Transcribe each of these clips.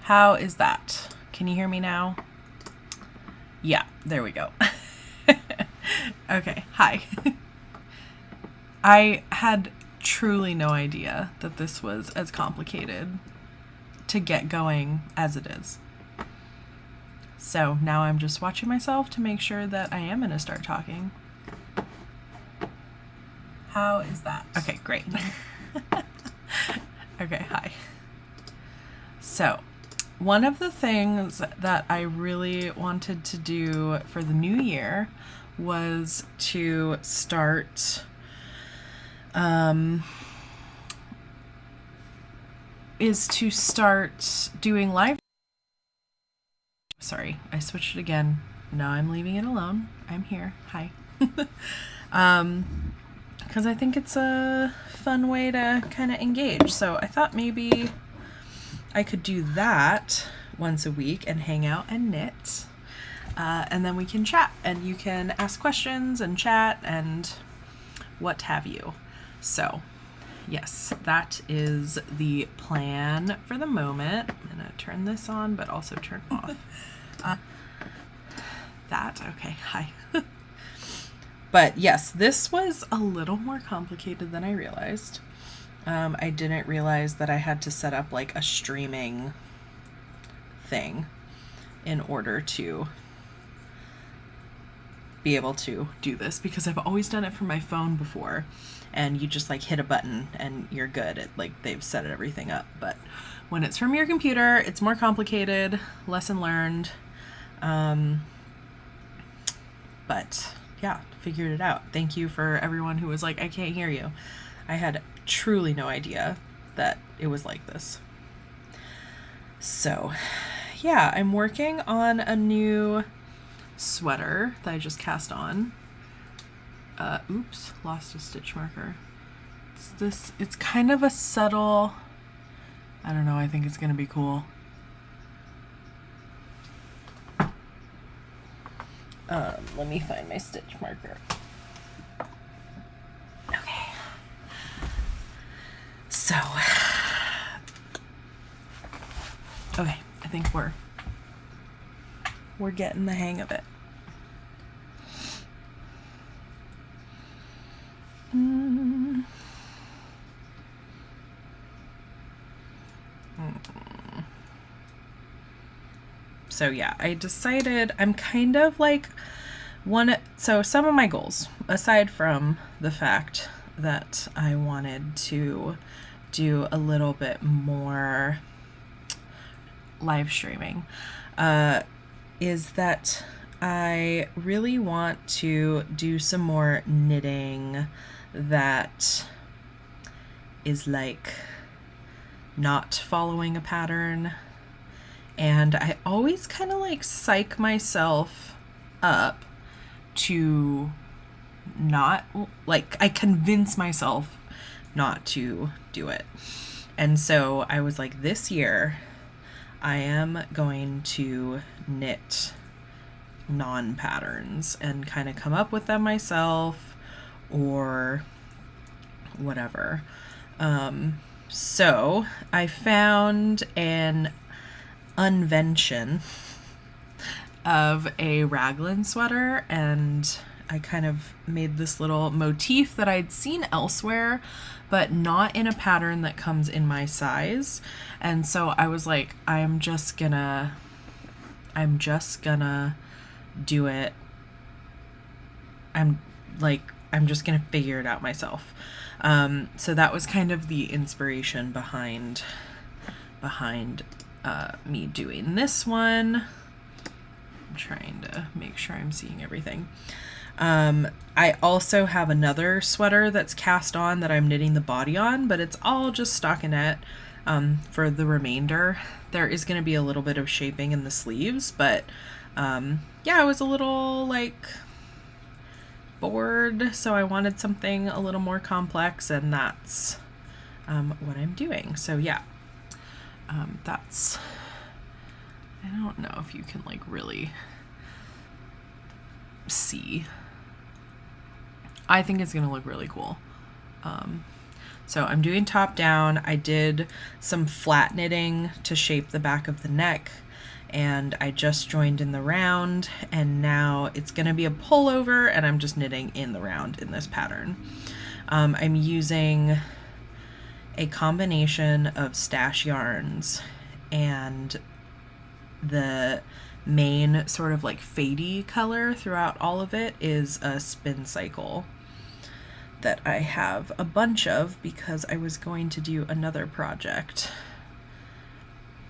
How is that? Can you hear me now? Yeah, there we go. Okay, hi. I had truly no idea that this was as complicated to get going as it is. So now I'm just watching myself to make sure that I am going to start talking. How is that? Okay, great. Okay, hi. So, one of the things that I really wanted to do for the new year was to start doing live. Sorry, I switched it again. Now I'm leaving it alone. I'm here. Hi. Because I think it's a fun way to kind of engage. So I thought maybe I could do that once a week and hang out and knit. And then we can chat and you can ask questions and chat and what have you. So yes, that is the plan for the moment. I'm going to turn this on, but also turn off. Okay, hi. But yes, this was a little more complicated than I realized. I didn't realize that I had to set up like a streaming thing in order to be able to do this, because I've always done it from my phone before and you just like hit a button and you're good. They've set everything up. But when it's from your computer, it's more complicated. Lesson learned. But yeah, figured it out. Thank you for everyone who was like, I can't hear you. I had truly no idea that it was like this. So yeah, I'm working on a new sweater that I just cast on. Oops, lost a stitch marker. It's kind of a subtle, I don't know, I think it's gonna be cool. Let me find my stitch marker. Okay. So, okay, I think we're getting the hang of it. So yeah, I decided I'm kind of like so some of my goals, aside from the fact that I wanted to do a little bit more live streaming, is that I really want to do some more knitting that is like not following a pattern. And I always kind of like psych myself up to not, like, I convince myself not to do it. And so I was like, this year I am going to knit non-patterns and kind of come up with them myself or whatever. So I found an invention of a raglan sweater, and I kind of made this little motif that I'd seen elsewhere, but not in a pattern that comes in my size. And so I was like, I'm just gonna do it. I'm just gonna figure it out myself. So that was kind of the inspiration behind me doing this one. I'm trying to make sure I'm seeing everything. I also have another sweater that's cast on that I'm knitting the body on, but it's all just stockinette. For the remainder, there is going to be a little bit of shaping in the sleeves, but yeah, I was a little like bored, so I wanted something a little more complex, and that's what I'm doing. So yeah, that's, I don't know if you can like really see. I think it's gonna look really cool. So I'm doing top down. I did some flat knitting to shape the back of the neck, and I just joined in the round, and now it's going to be a pullover, and I'm just knitting in the round in this pattern. I'm using a combination of stash yarns, and the main sort of like fadey color throughout all of it is a spin cycle that I have a bunch of because I was going to do another project,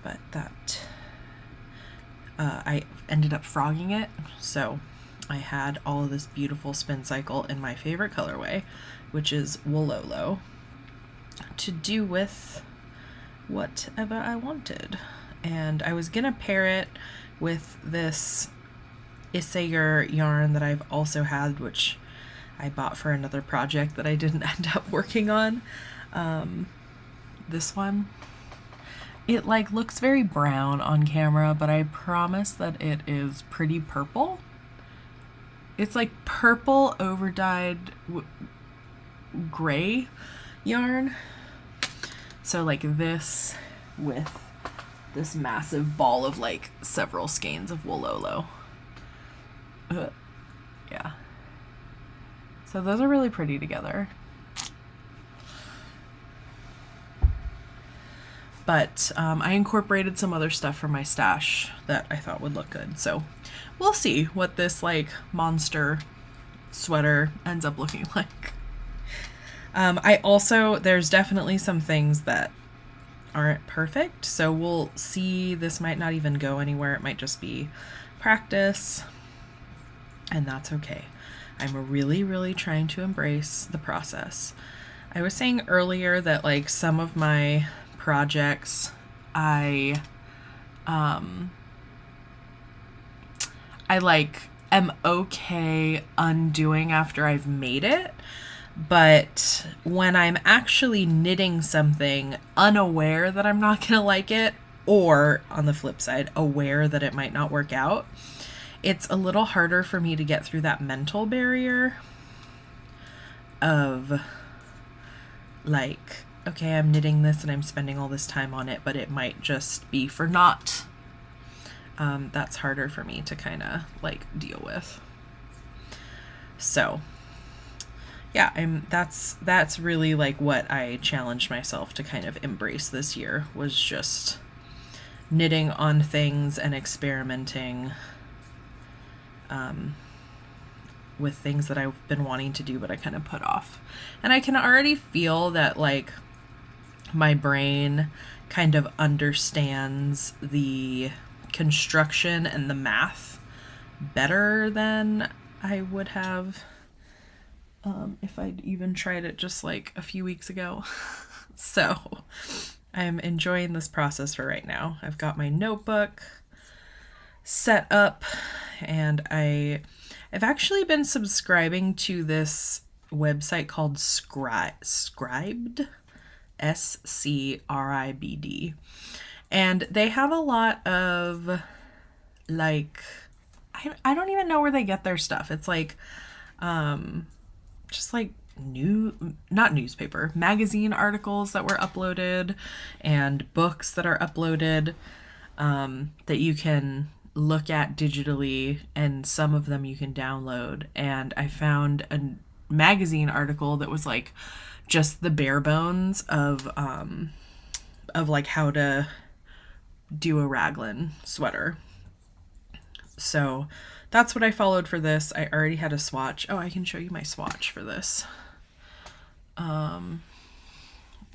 but that I ended up frogging it, so I had all of this beautiful spin cycle in my favorite colorway, which is Woololo, to do with whatever I wanted. And I was gonna pair it with this Isager yarn that I've also had, which I bought for another project that I didn't end up working on. This one, it like looks very brown on camera, but I promise that it is pretty purple. It's like purple overdyed gray yarn. So like this with this massive ball of like several skeins of Woololo. Yeah. So those are really pretty together. But I incorporated some other stuff from my stash that I thought would look good. So we'll see what this like monster sweater ends up looking like. There's definitely some things that aren't perfect, so we'll see. This might not even go anywhere. It might just be practice, and that's okay. I'm really, really trying to embrace the process. I was saying earlier that like some of my projects I like am okay undoing after I've made it. But when I'm actually knitting something unaware that I'm not going to like it, or on the flip side, aware that it might not work out, it's a little harder for me to get through that mental barrier of like, okay, I'm knitting this and I'm spending all this time on it, but it might just be for naught. That's harder for me to kind of like deal with. So yeah, that's really like what I challenged myself to kind of embrace this year, was just knitting on things and experimenting with things that I've been wanting to do but I kind of put off. And I can already feel that like my brain kind of understands the construction and the math better than I would have if I'd even tried it just like a few weeks ago. So I'm enjoying this process for right now. I've got my notebook set up, and I've actually been subscribing to this website called Scribd, Scribd, and they have a lot of like, I don't even know where they get their stuff. It's like just like not newspaper, magazine articles that were uploaded and books that are uploaded that you can look at digitally, and some of them you can download. And I found a magazine article that was like just the bare bones of like how to do a raglan sweater. So that's what I followed for this. I already had a swatch. Oh, I can show you my swatch for this.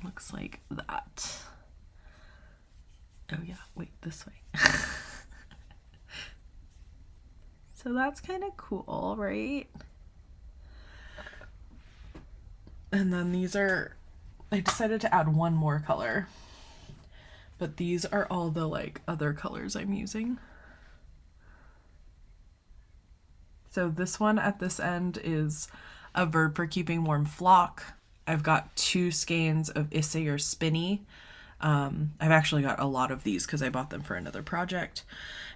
Looks like that. Oh yeah, wait, this way. So that's kind of cool, right? And then these are, I decided to add one more color, but these are all the like other colors I'm using. So this one at this end is a Verb for Keeping Warm flock. I've got 2 skeins of Isager Spinny. I've actually got a lot of these because I bought them for another project.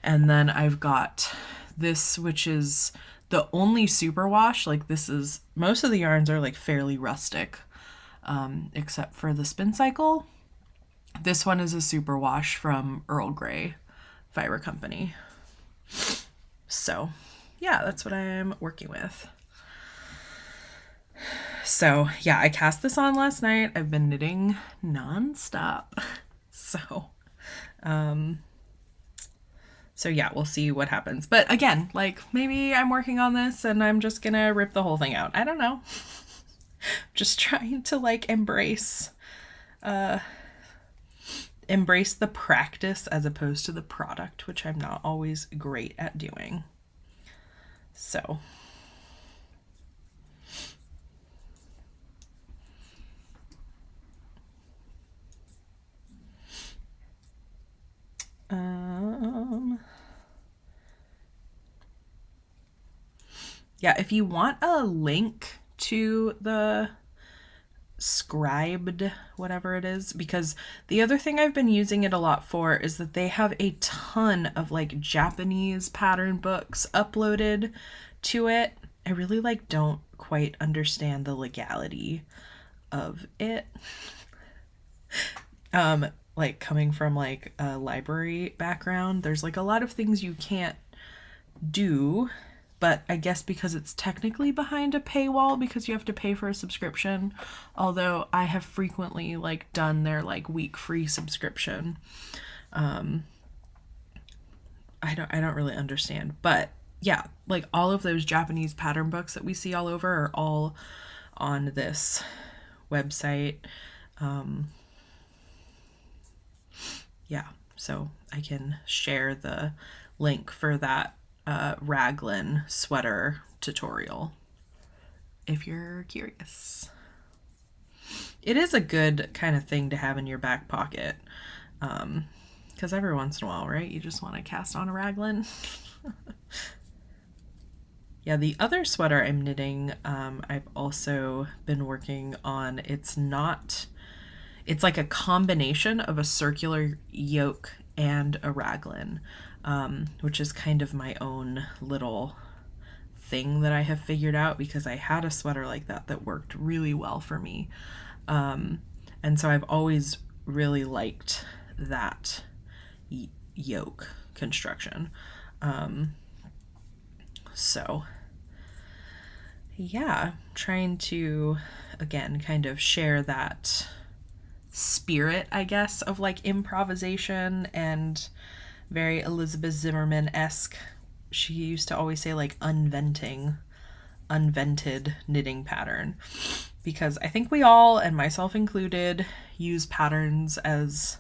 And then I've got this, which is the only superwash. Like this is, most of the yarns are like fairly rustic. except for the spin cycle. This one is a super wash from Earl Grey Fiber Company. So yeah, that's what I'm working with. So yeah, I cast this on last night. I've been knitting nonstop. So yeah, we'll see what happens. But again, like maybe I'm working on this and I'm just gonna rip the whole thing out. I don't know. Just trying to like embrace the practice as opposed to the product, which I'm not always great at doing. So yeah, if you want a link to the scribed whatever it is, because the other thing I've been using it a lot for is that they have a ton of like Japanese pattern books uploaded to it. I really like don't quite understand the legality of it. Like coming from like a library background, there's like a lot of things you can't do, but I guess because it's technically behind a paywall because you have to pay for a subscription, although I have frequently like done their like week free subscription. I don't really understand, but yeah, like all of those Japanese pattern books that we see all over are all on this website. Yeah, so I can share the link for that raglan sweater tutorial if you're curious. It is a good kind of thing to have in your back pocket, because every once in a while, right, you just want to cast on a raglan. Yeah, the other sweater I'm knitting, I've also been working on. It's like a combination of a circular yoke and a raglan, which is kind of my own little thing that I have figured out because I had a sweater like that worked really well for me. And so I've always really liked that yoke construction. So yeah, trying to, again, kind of share that spirit, I guess, of like improvisation and very Elizabeth Zimmerman-esque. She used to always say like unvented knitting pattern, because I think we all, and myself included, use patterns as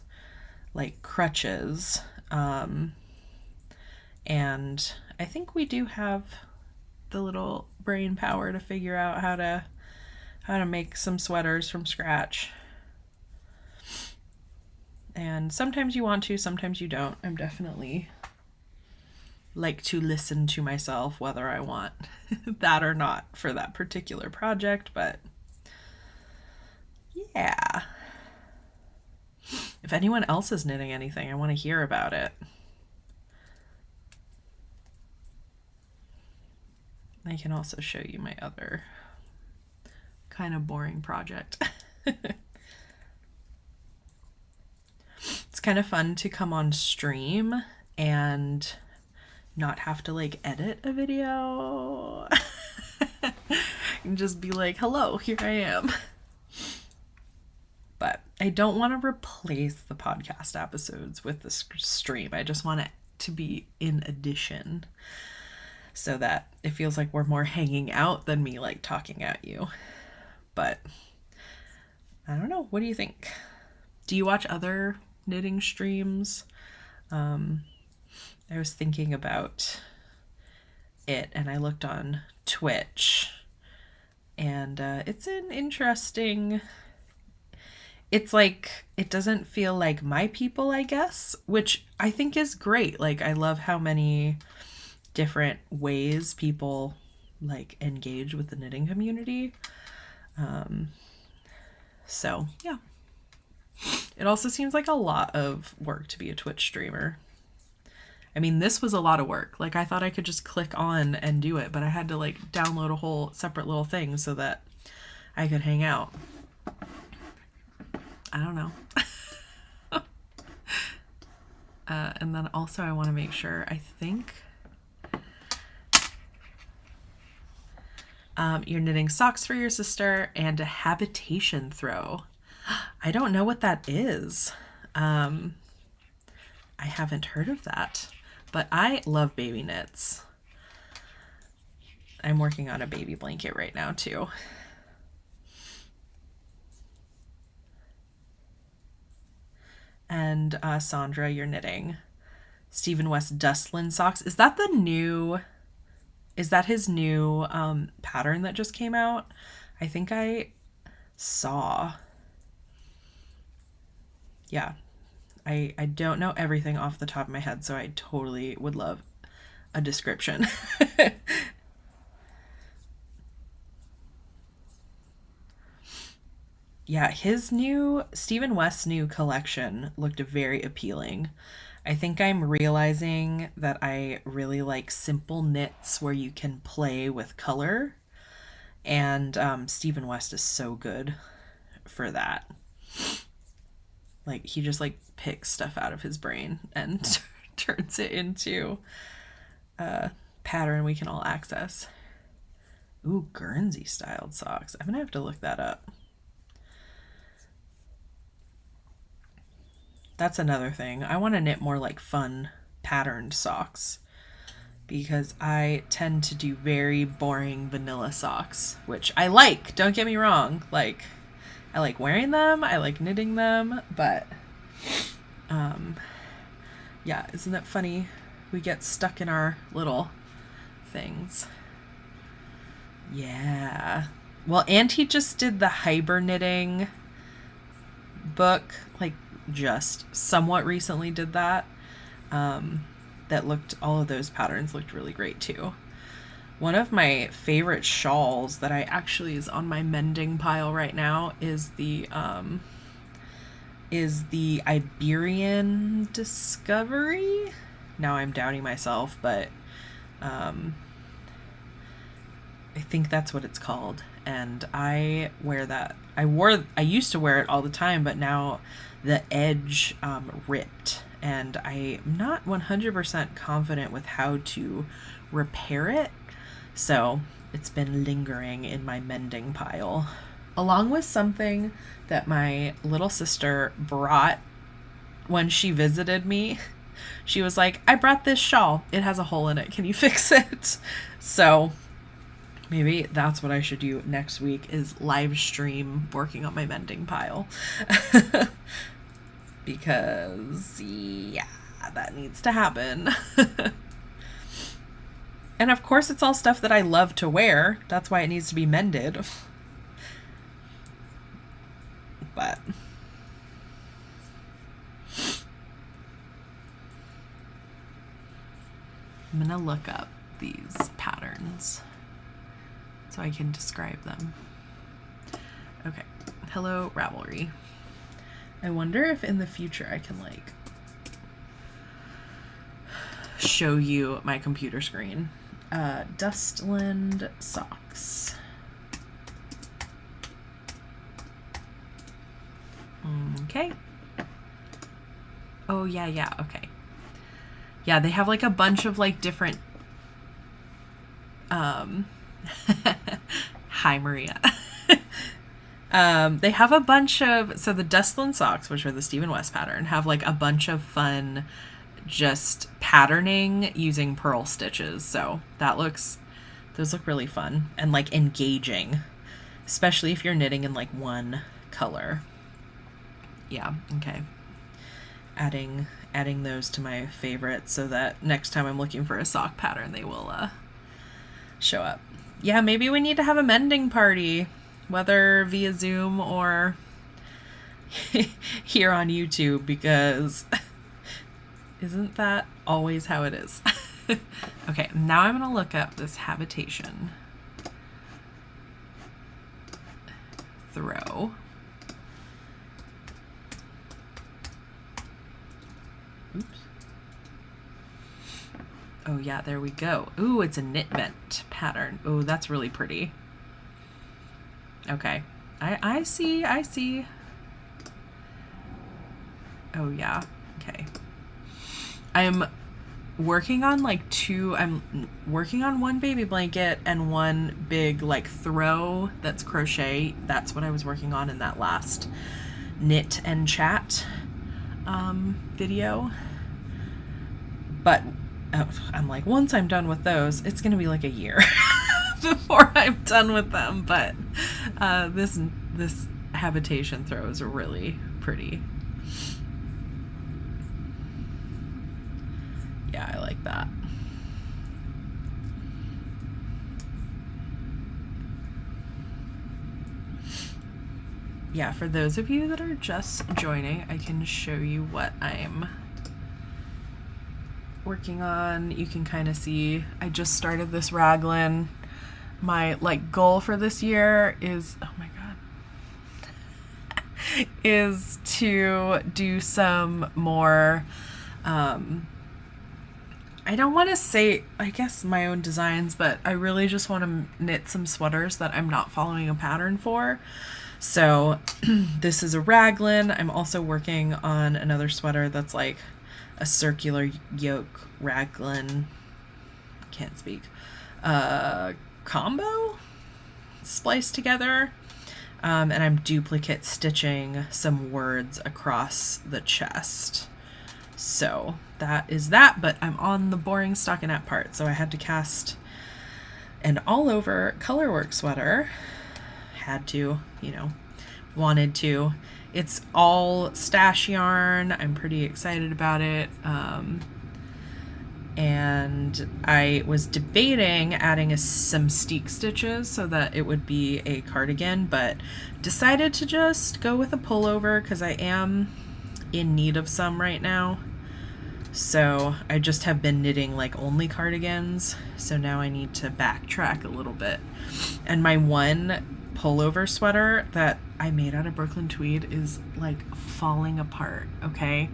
like crutches. And I think we do have the little brain power to figure out how to make some sweaters from scratch. And sometimes you want to, sometimes you don't. I'm definitely like to listen to myself whether I want that or not for that particular project, but yeah. If anyone else is knitting anything, I want to hear about it. I can also show you my other kind of boring project. It's kind of fun to come on stream and not have to like edit a video and just be like, hello, here I am. But I don't want to replace the podcast episodes with the stream. I just want it to be in addition so that it feels like we're more hanging out than me like talking at you. But I don't know. What do you think? Do you watch other knitting streams? I was thinking about it and I looked on Twitch, and it's an interesting, it's like, it doesn't feel like my people, I guess, which I think is great. Like, I love how many different ways people like engage with the knitting community. So yeah. It also seems like a lot of work to be a Twitch streamer. I mean, this was a lot of work. Like, I thought I could just click on and do it, but I had to like download a whole separate little thing so that I could hang out. I don't know. And then also I want to make sure, I think you're knitting socks for your sister and a habitation throw. I don't know what that is. I haven't heard of that, but I love baby knits. I'm working on a baby blanket right now too. And Sandra, you're knitting Stephen West Dustland socks. Is that the new, is that his new pattern that just came out? I think I saw. Yeah. I don't know everything off the top of my head, so I totally would love a description. Yeah, his new, Stephen West's new collection looked very appealing. I think I'm realizing that I really like simple knits where you can play with color. And Stephen West is so good for that. Like, he just like picks stuff out of his brain and turns it into a pattern we can all access. Ooh, Guernsey styled socks. I'm gonna have to look that up. That's another thing. I want to knit more like fun patterned socks because I tend to do very boring vanilla socks, which I like, don't get me wrong. Like, I like wearing them, I like knitting them, but yeah, isn't that funny? We get stuck in our little things. Yeah. Well, Auntie just did the Hyber knitting book, like just somewhat recently did that. That looked, all of those patterns looked really great too. One of my favorite shawls that I actually is on my mending pile right now is the Iberian Discovery. Now I'm doubting myself, but I think that's what it's called. And I wear that. I used to wear it all the time, but now the edge ripped, and I'm not 100% confident with how to repair it. So it's been lingering in my mending pile, along with something that my little sister brought when she visited me. She was like, I brought this shawl. It has a hole in it. Can you fix it? So maybe that's what I should do next week, is live stream working on my mending pile. Because, yeah, that needs to happen. And of course, it's all stuff that I love to wear. That's why it needs to be mended. But I'm gonna look up these patterns so I can describe them. Okay, hello Ravelry. I wonder if in the future I can like show you my computer screen. Dustland socks. Okay. Oh yeah, okay. Yeah, they have like a bunch of like different hi Maria. They have a bunch of, so the Dustland socks, which are the Stephen West pattern, have like a bunch of fun just patterning using purl stitches. So that looks, those look really fun and like engaging, especially if you're knitting in like one color. Yeah, okay. Adding those to my favorites so that next time I'm looking for a sock pattern, they will show up. Yeah, maybe we need to have a mending party, whether via Zoom or here on YouTube, because isn't that always how it is? Okay, now I'm gonna look up this habitation throw. Oops. Oh yeah, there we go. Ooh, it's a knit vent pattern. Oh, that's really pretty. Okay, I see. Oh yeah. Okay. I'm working on I'm working on one baby blanket and one big like throw that's crochet. That's what I was working on in that last knit and chat video. But I'm like, once I'm done with those, it's gonna be like a year before I'm done with them. But this habitation throw is really pretty. Yeah, I like that. Yeah, for those of you that are just joining, I can show you what I'm working on. You can kind of see I just started this raglan. My like goal for this year is, oh my god, is to do some more I don't want to say, I guess, my own designs, but I really just want to knit some sweaters that I'm not following a pattern for. So this is a raglan. I'm also working on another sweater that's like a circular yoke raglan, can't speak, combo spliced together. And I'm duplicate stitching some words across the chest. So that is that, but I'm on the boring stockinette part, so I had to cast an all over colorwork sweater. Had to, wanted to. It's all stash yarn. I'm pretty excited about it. And I was debating adding some steek stitches so that it would be a cardigan, but decided to just go with a pullover because I am in need of some right now. So I just have been knitting like only cardigans, so now I need to backtrack a little bit. And my one pullover sweater that I made out of Brooklyn tweed is like falling apart, okay?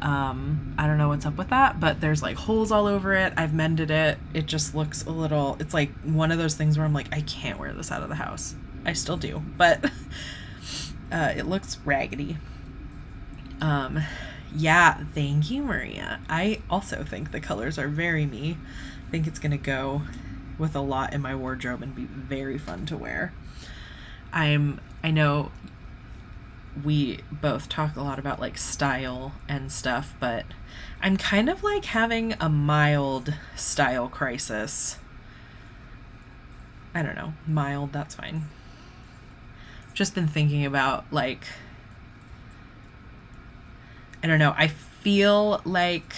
I don't know what's up with that, but there's like holes all over it. I've mended it. It just looks a little, it's like one of those things where I'm like, I can't wear this out of the house. I still do, but it looks raggedy. Yeah, thank you, Maria. I also think the colors are very me. I think it's gonna go with a lot in my wardrobe and be very fun to wear. I know we both talk a lot about like style and stuff, but I'm kind of like having a mild style crisis. I don't know, mild, that's fine. Just been thinking about like, I don't know, I feel like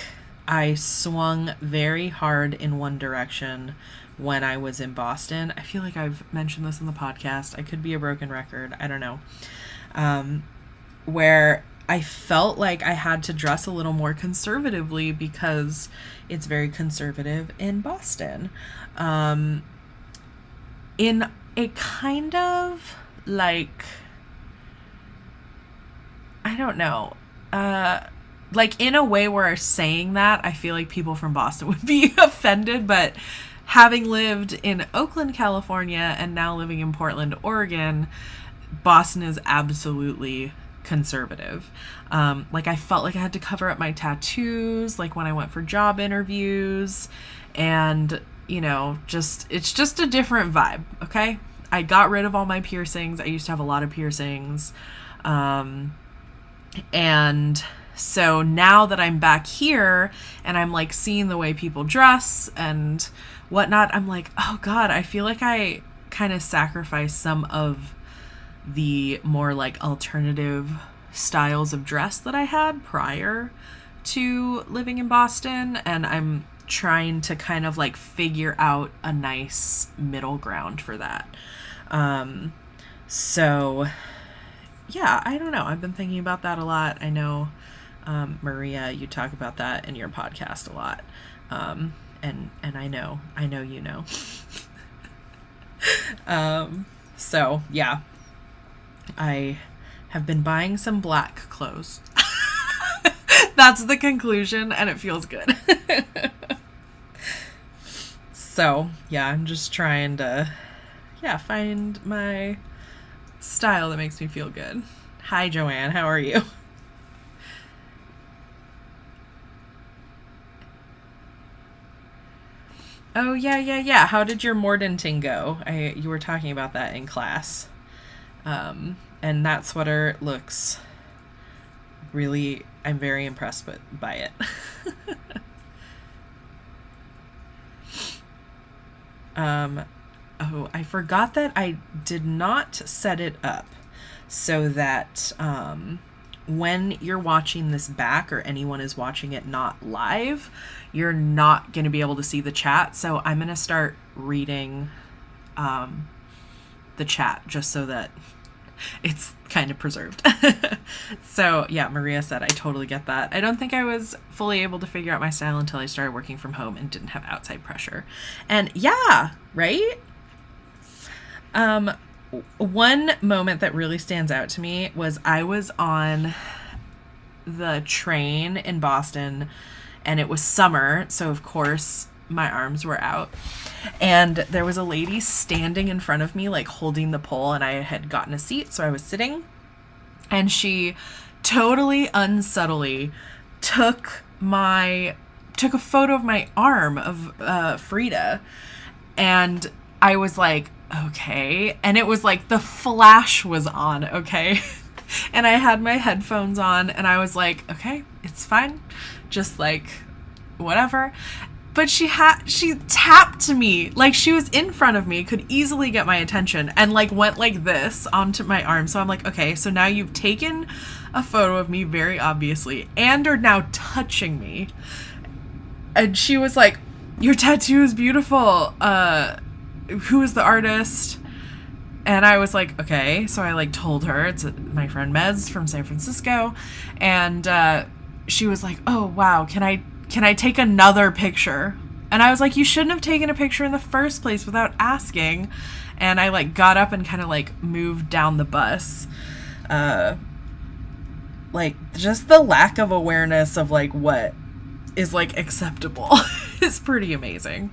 I swung very hard in one direction when I was in Boston. I feel like I've mentioned this in the podcast. I could be a broken record. I don't know. Where I felt like I had to dress a little more conservatively because it's very conservative in Boston. In a kind of like, I don't know, like in a way where saying that, I feel like people from Boston would be offended, but having lived in Oakland, California, and now living in Portland, Oregon, Boston is absolutely conservative. Like I felt like I had to cover up my tattoos, like when I went for job interviews, and it's just a different vibe. Okay. I got rid of all my piercings. I used to have a lot of piercings. And so now that I'm back here and I'm like seeing the way people dress and whatnot, I'm like, oh God, I feel like I kind of sacrificed some of the more like alternative styles of dress that I had prior to living in Boston. And I'm trying to kind of like figure out a nice middle ground for that. So yeah, I don't know. I've been thinking about that a lot. I know, Maria, you talk about that in your podcast a lot. And I know, so yeah, I have been buying some black clothes. That's the conclusion, and it feels good. So yeah, I'm just trying to, find my style that makes me feel good. Hi, Joanne. How are you? Oh, yeah, yeah, yeah. How did your Mordenting go? You were talking about that in class. And that sweater looks really, I'm very impressed by it. Oh, I forgot that I did not set it up so that when you're watching this back or anyone is watching it not live, you're not going to be able to see the chat. So I'm going to start reading the chat just so that it's kind of preserved. So yeah, Maria said, I totally get that. I don't think I was fully able to figure out my style until I started working from home and didn't have outside pressure. And yeah, right? One moment that really stands out to me was I was on the train in Boston and it was summer, so of course my arms were out. And there was a lady standing in front of me, like holding the pole, and I had gotten a seat, so I was sitting. And she totally unsubtly took a photo of my arm of Frida. And I was like, okay. And it was like the flash was on, okay? And I had my headphones on and I was like, okay, it's fine. Just like, whatever. But she tapped me, like she was in front of me, could easily get my attention, and like went like this onto my arm. So I'm like, okay, so now you've taken a photo of me very obviously and are now touching me. And she was like, your tattoo is beautiful. Who is the artist? And I was like, okay. So I like told her it's my friend Mez from San Francisco. And she was like, oh, wow, can I take another picture? And I was like, you shouldn't have taken a picture in the first place without asking. And I like got up and kind of like moved down the bus. Like just the lack of awareness of like what is like acceptable is pretty amazing.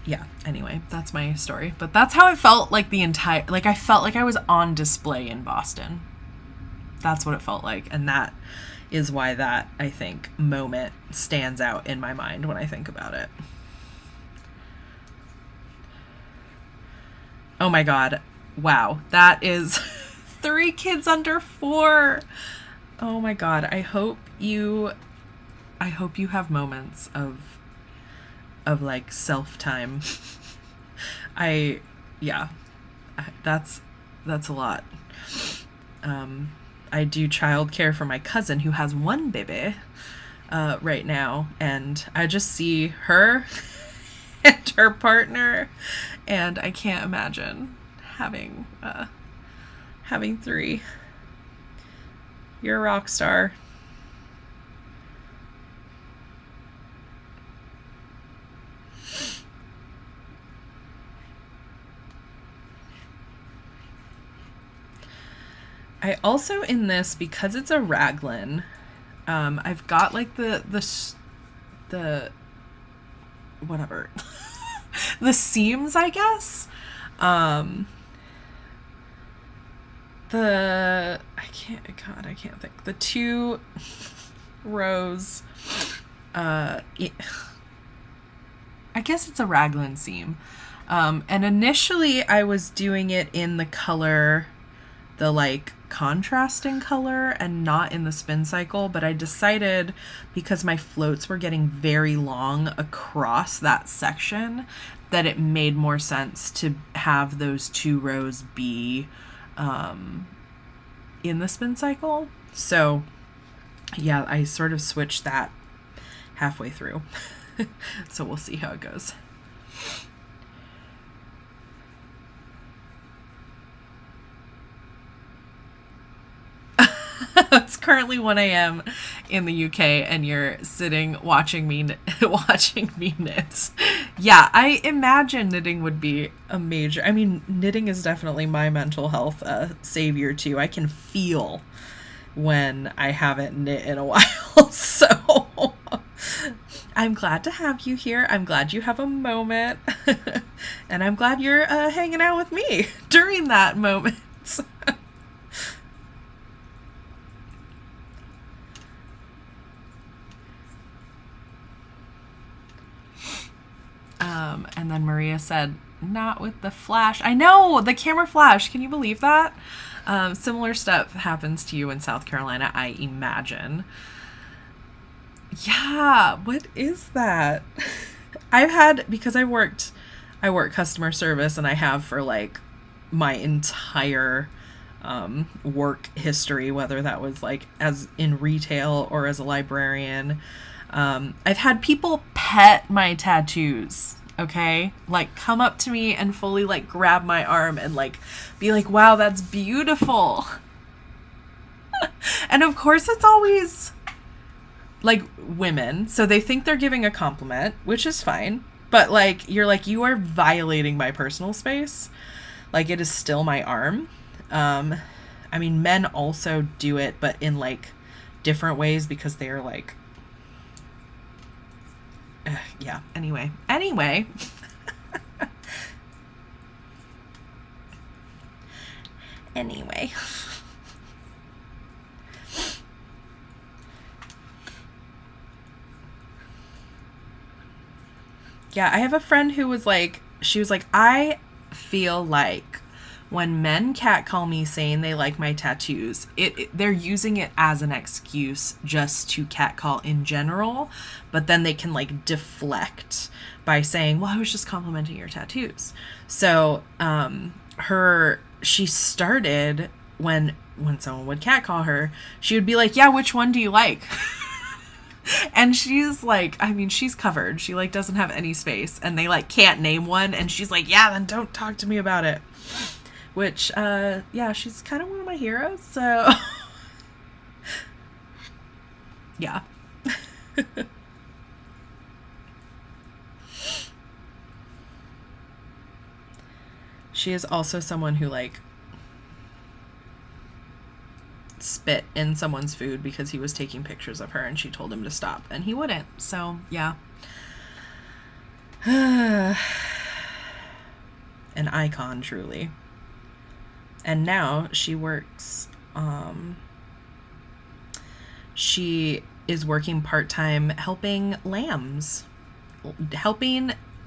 Yeah, anyway, that's my story. But that's how I felt like I felt like I was on display in Boston. That's what it felt like. And that is why that, I think, moment stands out in my mind when I think about it. Oh my God. Wow. That is 3 kids under 4. Oh my God. I hope you have moments of like self-time. That's a lot. I do childcare for my cousin who has 1 baby right now, and I just see her and her partner, and I can't imagine having 3. You're a rock star. I also, in this, because it's a raglan, I've got like the whatever, the seams, I guess. I can't think. The 2 rows, I guess it's a raglan seam. And initially I was doing it in the color, the like contrasting color, and not in the spin cycle, but I decided, because my floats were getting very long across that section, that it made more sense to have those 2 rows be in the spin cycle. So yeah, I sort of switched that halfway through. So we'll see how it goes. It's currently 1 a.m. in the UK and you're sitting watching me knit. Yeah, I imagine knitting would be a major... I mean, knitting is definitely my mental health savior too. I can feel when I haven't knit in a while. So I'm glad to have you here. I'm glad you have a moment. And I'm glad you're hanging out with me during that moment. And then Maria said, not with the flash. I know, the camera flash. Can you believe that? Similar stuff happens to you in South Carolina, I imagine. Yeah, what is that? I've had, because I work customer service, and I have for like my entire work history, whether that was like as in retail or as a librarian. I've had people pet my tattoos. Okay, like come up to me and fully like grab my arm and like be like, wow, that's beautiful. And of course it's always like women, so they think they're giving a compliment, which is fine, but like you're like, you are violating my personal space. Like, it is still my arm. I mean, men also do it, but in like different ways, because they're like, yeah, anyway. Anyway. Yeah, I have a friend who was like, she was like, I feel like when men catcall me saying they like my tattoos, they're using it as an excuse just to catcall in general, but then they can like deflect by saying, well, I was just complimenting your tattoos. So she started, when someone would catcall her, she would be like, yeah, which one do you like? And she's like, I mean, she's covered. She like doesn't have any space, and they like can't name one, and she's like, yeah, then don't talk to me about it. Which, yeah, she's kind of one of my heroes, so yeah. She is also someone who like spit in someone's food because he was taking pictures of her and she told him to stop, and he wouldn't. So yeah. An icon, truly. And now she works, she is working part-time helping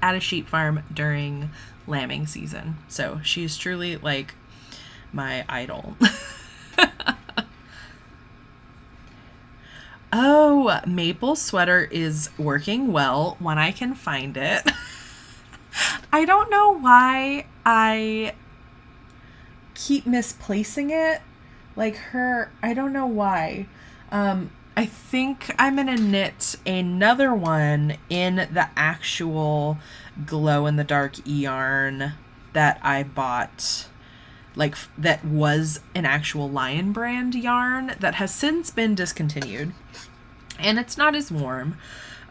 at a sheep farm during lambing season. So she's truly like my idol. Oh, Maple sweater is working well when I can find it. I don't know why I keep misplacing it. Like her, I don't know why. I think I'm gonna knit another one in the actual glow-in-the-dark yarn that I bought, like that was an actual Lion brand yarn that has since been discontinued, and it's not as warm,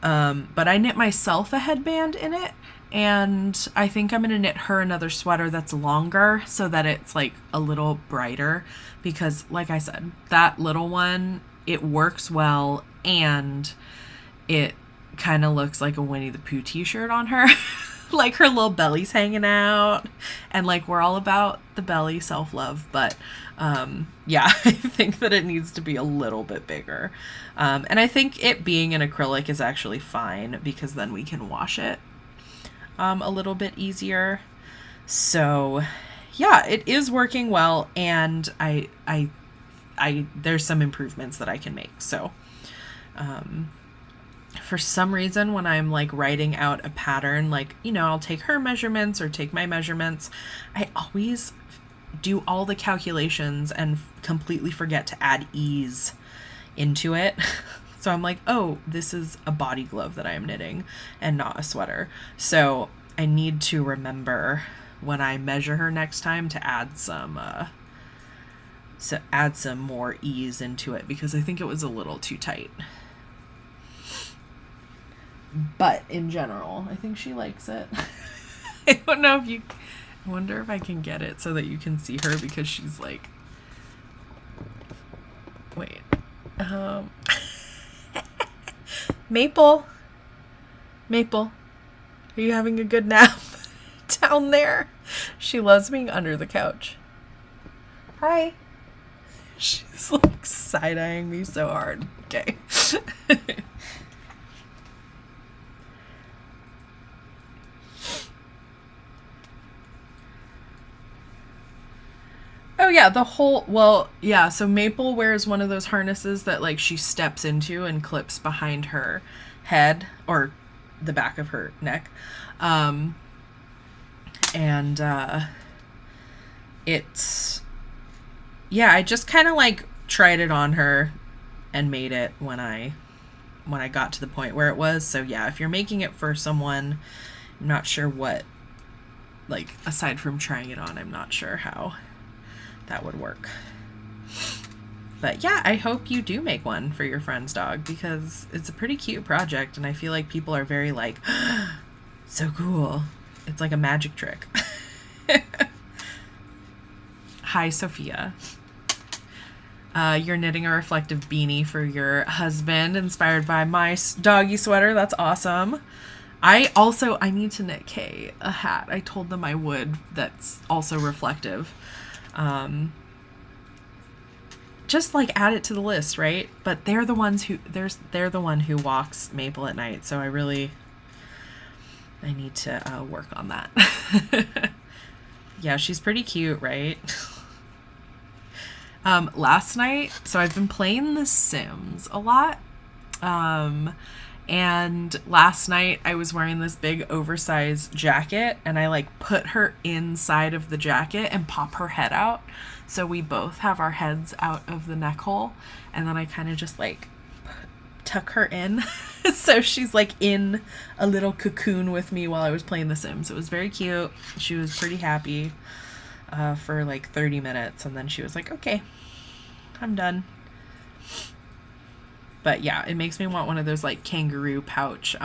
but I knit myself a headband in it, and I think I'm gonna knit her another sweater that's longer so that it's like a little brighter, because like I said, that little one, it works well, and it kind of looks like a Winnie the Pooh t-shirt on her. Like her little belly's hanging out, and like we're all about the belly, self-love, but yeah, I think that it needs to be a little bit bigger, and I think it being an acrylic is actually fine, because then we can wash it a little bit easier. So yeah, it is working well, and I there's some improvements that I can make. So for some reason, when I'm like writing out a pattern, like, you know, I'll take her measurements or take my measurements, I always do all the calculations and completely forget to add ease into it. So I'm like, oh, this is a body glove that I am knitting and not a sweater. So I need to remember when I measure her next time to add some more ease into it, because I think it was a little too tight. But in general, I think she likes it. I don't know if you... I wonder if I can get it so that you can see her, because she's like... Wait. Maple. Maple. Are you having a good nap down there? She loves being under the couch. Hi. She's like side-eyeing me so hard. Okay. yeah, the whole, well, yeah, so Maple wears one of those harnesses that like she steps into and clips behind her head or the back of her neck. Um and it's, yeah, I just kind of like tried it on her and made it when I got to the point where it was. So yeah, if you're making it for someone, I'm not sure what, like, aside from trying it on, I'm not sure how that would work. But yeah, I hope you do make one for your friend's dog, because it's a pretty cute project, and I feel like people are very like, so cool. It's like a magic trick. Hi, Sophia. You're knitting a reflective beanie for your husband, inspired by my doggy sweater. That's awesome. I need to knit Kay a hat. I told them I would. That's also reflective. Just like add it to the list, right? But they're the ones who they're the one who walks Maple at night. So I need to work on that. Yeah, she's pretty cute, right? Last night, so I've been playing The Sims a lot. And last night I was wearing this big oversized jacket, and I like put her inside of the jacket and pop her head out. So we both have our heads out of the neck hole, and then I kind of just like tuck her in. So she's like in a little cocoon with me while I was playing The Sims. It was very cute. She was pretty happy for like 30 minutes, and then she was like, okay, I'm done. But yeah, it makes me want one of those like kangaroo pouch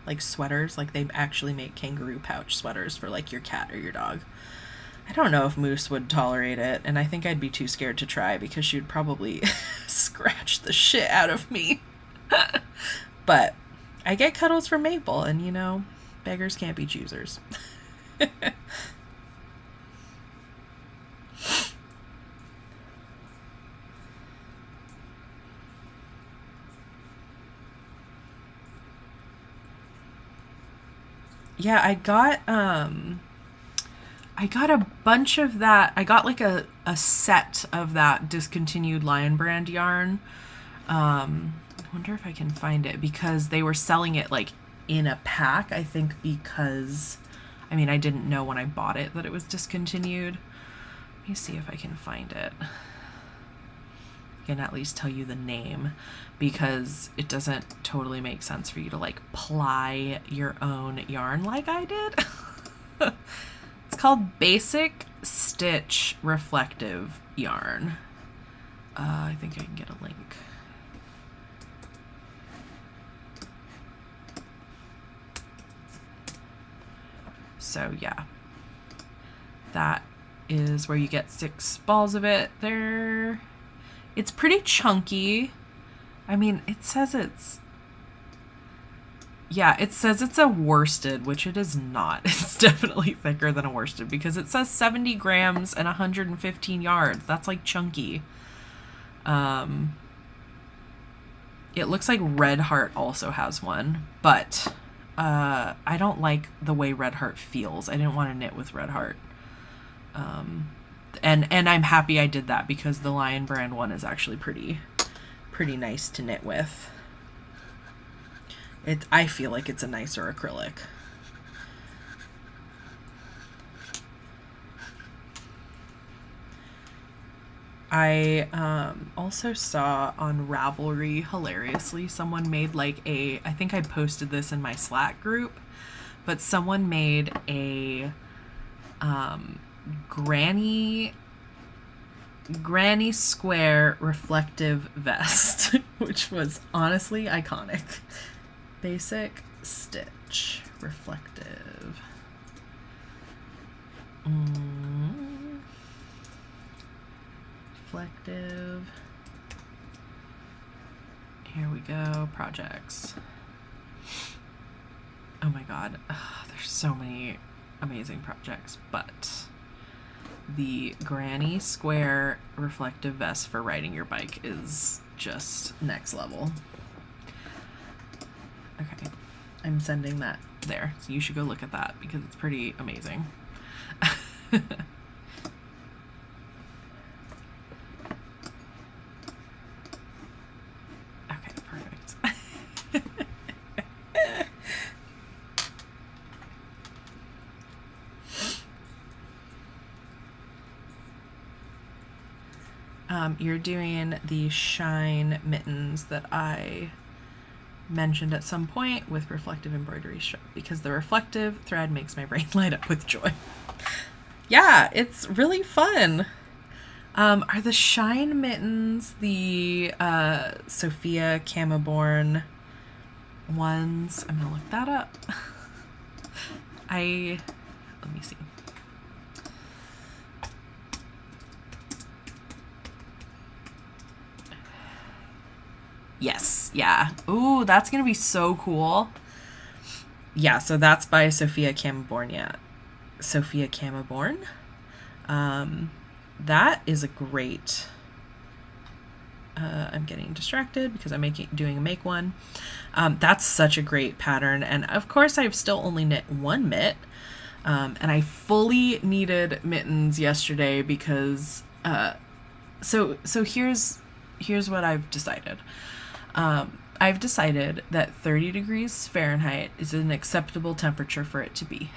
like sweaters. Like they actually make kangaroo pouch sweaters for like your cat or your dog. I don't know if Moose would tolerate it, and I think I'd be too scared to try because she would probably scratch the shit out of me. But I get cuddles from Maple, and you know, beggars can't be choosers. Yeah, I got a bunch of that. I got like a set of that discontinued Lion Brand yarn. I wonder if I can find it, because they were selling it like in a pack, I think, because I mean, I didn't know when I bought it that it was discontinued. Let me see if I can find it. I can at least tell you the name, because it doesn't totally make sense for you to like ply your own yarn like I did. It's called Basic Stitch Reflective Yarn. I think I can get a link. So yeah, that is where you get 6 balls of it there. It's pretty chunky. I mean, it says it's a worsted, which it is not. It's definitely thicker than a worsted, because it says 70 grams and 115 yards. That's like chunky. It looks like Red Heart also has one, but I don't like the way Red Heart feels. I didn't want to knit with Red Heart. And I'm happy I did that, because the Lion Brand one is actually pretty nice to knit with. I feel like it's a nicer acrylic. I also saw on Ravelry, hilariously, someone made like I think I posted this in my Slack group, but someone made a granny square reflective vest, which was honestly iconic. Basic Stitch reflective. Reflective. Here we go. Projects. Oh my god. There's so many amazing projects, but the granny square reflective vest for riding your bike is just next level. Okay, I'm sending that there, so you should go look at that, because it's pretty amazing. Okay, perfect. You're doing the shine mittens that I mentioned at some point with reflective embroidery strip, because the reflective thread makes my brain light up with joy. Yeah, it's really fun. Are the shine mittens the Sophia Camaborn ones? I'm gonna look that up. Let me see. Yes, yeah. Ooh, that's gonna be so cool. Yeah, so that's by Sophia Camaborn, yeah. Sophia Camaborn. That is a great... I'm getting distracted because I'm doing a make one. That's such a great pattern, and of course I've still only knit one mitt, and I fully needed mittens yesterday because so here's what I've decided. I've decided that 30 degrees Fahrenheit is an acceptable temperature for it to be.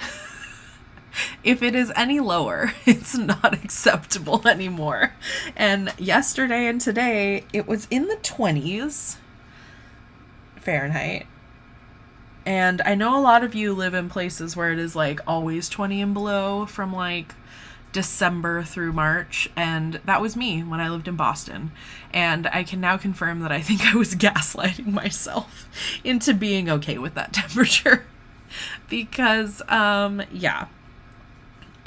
If it is any lower, it's not acceptable anymore. And yesterday and today, it was in the 20s Fahrenheit. And I know a lot of you live in places where it is like always 20 and below from like December through March, and that was me when I lived in Boston. And I can now confirm that I think I was gaslighting myself into being okay with that temperature. Because, yeah.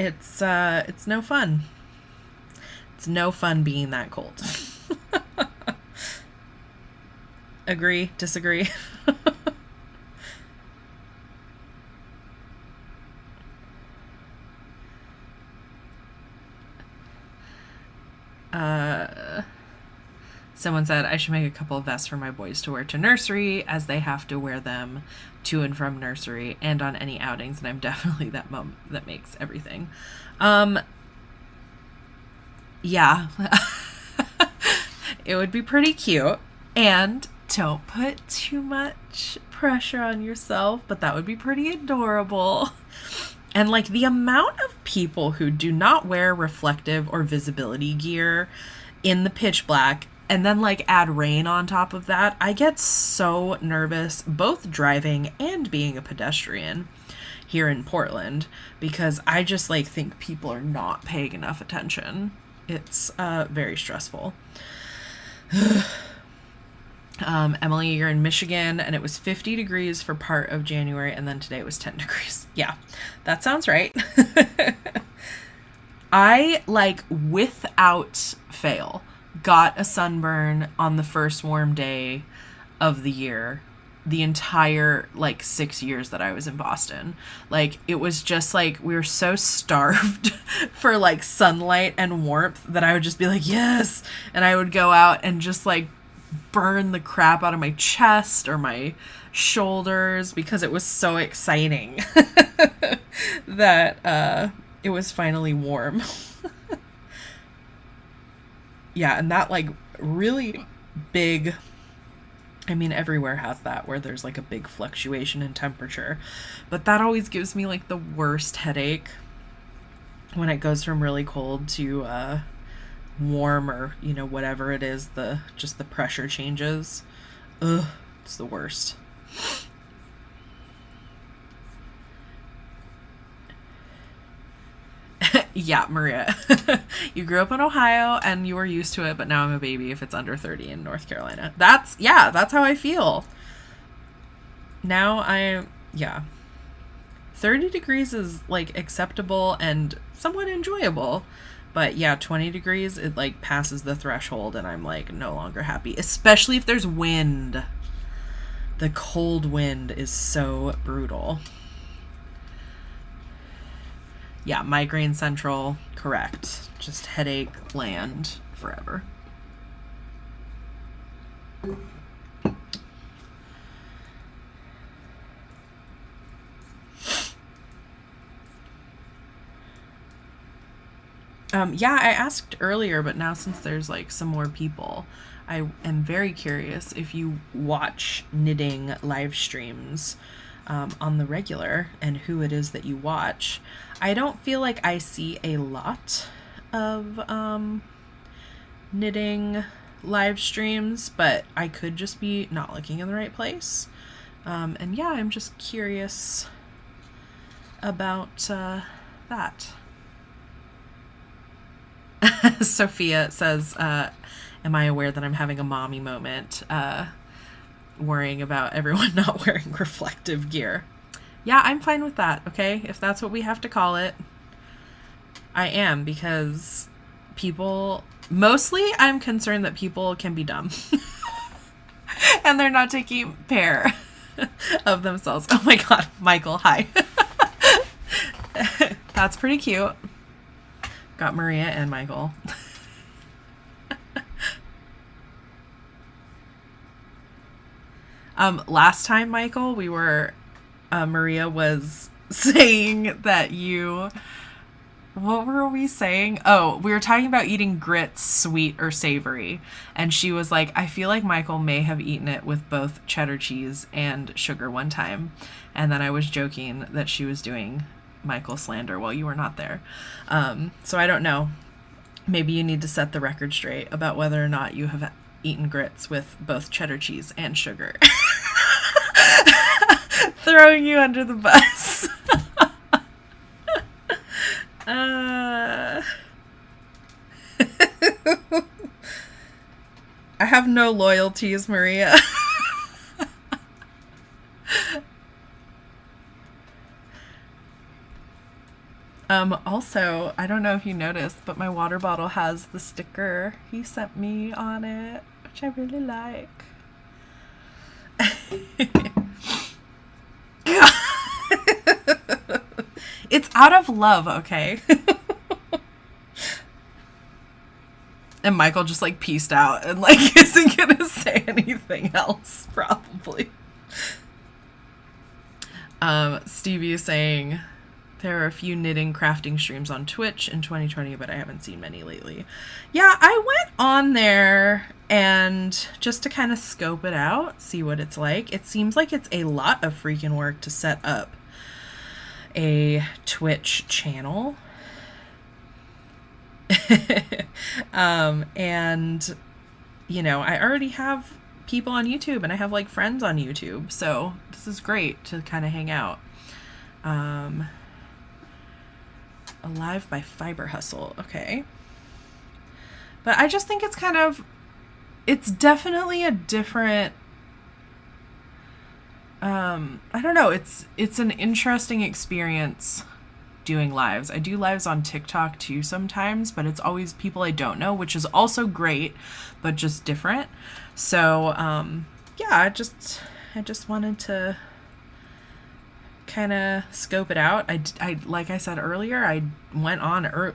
It's no fun. It's no fun being that cold. Agree? Disagree? Someone said I should make a couple of vests for my boys to wear to nursery, as they have to wear them to and from nursery and on any outings, and I'm definitely that mom that makes everything. Yeah. It would be pretty cute. And don't put too much pressure on yourself, but that would be pretty adorable. And like the amount of people who do not wear reflective or visibility gear in the pitch black and then like add rain on top of that, I get so nervous both driving and being a pedestrian here in Portland, because I just like think people are not paying enough attention. It's very stressful. Emily, you're in Michigan, and it was 50 degrees for part of January, and then today it was 10 degrees. Yeah, that sounds right. I, like, without fail, got a sunburn on the first warm day of the year, the entire, like, 6 years that I was in Boston. Like, it was just, like, we were so starved for, like, sunlight and warmth that I would just be like, yes! And I would go out and just, like, burn the crap out of my chest or my shoulders because it was so exciting that it was finally warm. Yeah, and that like really big, I mean everywhere has that where there's like a big fluctuation in temperature, but that always gives me like the worst headache when it goes from really cold to warm, or you know, whatever it is, just the pressure changes. Ugh, it's the worst. Yeah, Maria. You grew up in Ohio and you were used to it, but now I'm a baby if it's under 30 in North Carolina. That's how I feel. Now yeah. 30 degrees is like acceptable and somewhat enjoyable. But yeah, 20 degrees, it like passes the threshold and I'm like no longer happy, especially if there's wind. The cold wind is so brutal. Yeah, migraine central, correct. Just headache land forever. Yeah, I asked earlier, but now since there's like some more people, I am very curious if you watch knitting live streams on the regular and who it is that you watch. I don't feel like I see a lot of knitting live streams, but I could just be not looking in the right place. And yeah, I'm just curious about that. Sophia says, am I aware that I'm having a mommy moment, worrying about everyone not wearing reflective gear? Yeah, I'm fine with that, okay? If that's what we have to call it, I am, because mostly I'm concerned that people can be dumb. And they're not taking care of themselves. Oh my god, Michael, hi. That's pretty cute. Got Maria and Michael. Last time, Michael, Maria was saying that what were we saying? Oh, we were talking about eating grits, sweet or savory. And she was like, I feel like Michael may have eaten it with both cheddar cheese and sugar one time. And then I was joking that she was doing Michael slander while you were not there. So I don't know. Maybe you need to set the record straight about whether or not you have eaten grits with both cheddar cheese and sugar. Throwing you under the bus. I have no loyalties, Maria. Also, I don't know if you noticed, but my water bottle has the sticker he sent me on it, which I really like. It's out of love, okay? And Michael just like peaced out and like isn't gonna say anything else, probably. Stevie is saying there are a few knitting crafting streams on Twitch in 2020, but I haven't seen many lately. Yeah, I went on there and just to kind of scope it out, see what it's like. It seems like it's a lot of freaking work to set up a Twitch channel. And you know, I already have people on YouTube and I have like friends on YouTube, so this is great to kind of hang out. Alive by Fiber Hustle, okay. But I just think it's definitely a different, I don't know, it's an interesting experience doing lives. I do lives on TikTok too sometimes, but it's always people I don't know, which is also great, but just different. So, yeah, I just wanted to kind of scope it out. I like I said earlier, I went on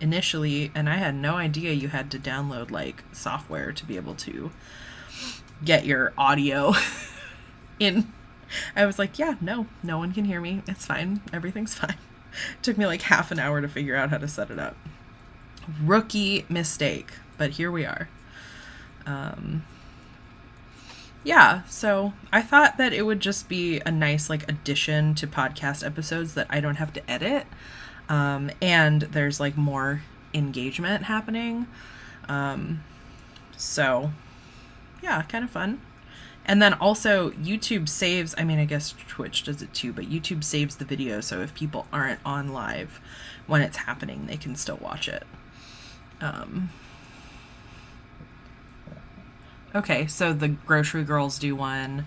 initially, and I had no idea you had to download like software to be able to get your audio in. I was like, yeah, no one can hear me. It's fine. Everything's fine. It took me like half an hour to figure out how to set it up. Rookie mistake, but here we are. Yeah, so I thought that it would just be a nice like addition to podcast episodes that I don't have to edit. And there's like more engagement happening. So yeah, kind of fun. And then also YouTube saves, I mean, I guess Twitch does it too, but YouTube saves the video. So if people aren't on live when it's happening, they can still watch it. Okay, so the grocery girls do one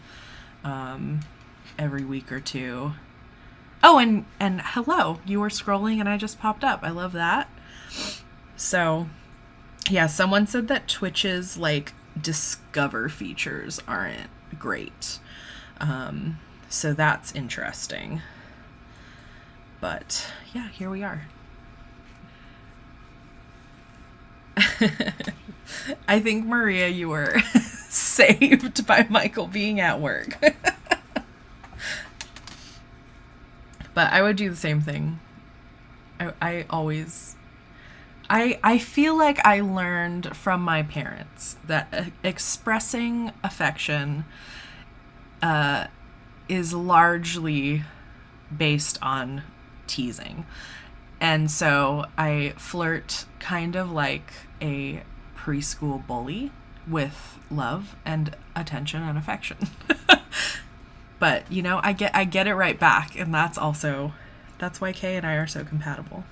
every week or two. Oh, and hello, you were scrolling and I just popped up. I love that. So yeah, someone said that Twitch's like discover features aren't great. So that's interesting. But yeah, here we are. I think, Maria, you were saved by Michael being at work. But I would do the same thing. I always I feel like I learned from my parents that expressing affection is largely based on teasing. And so I flirt kind of like a preschool bully with love and attention and affection. But, you know, I get it right back, and that's why Kay and I are so compatible.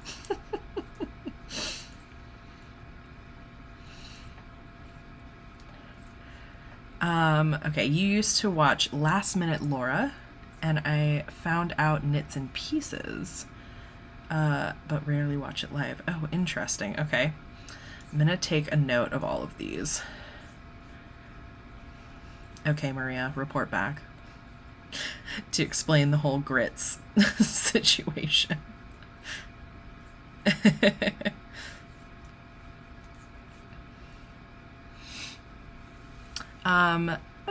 Okay, you used to watch Last Minute Laura, and I found out Knits and Pieces, but rarely watch it live. Oh, interesting. Okay. I'm gonna take a note of all of these. Okay, Maria, report back. To explain the whole grits situation.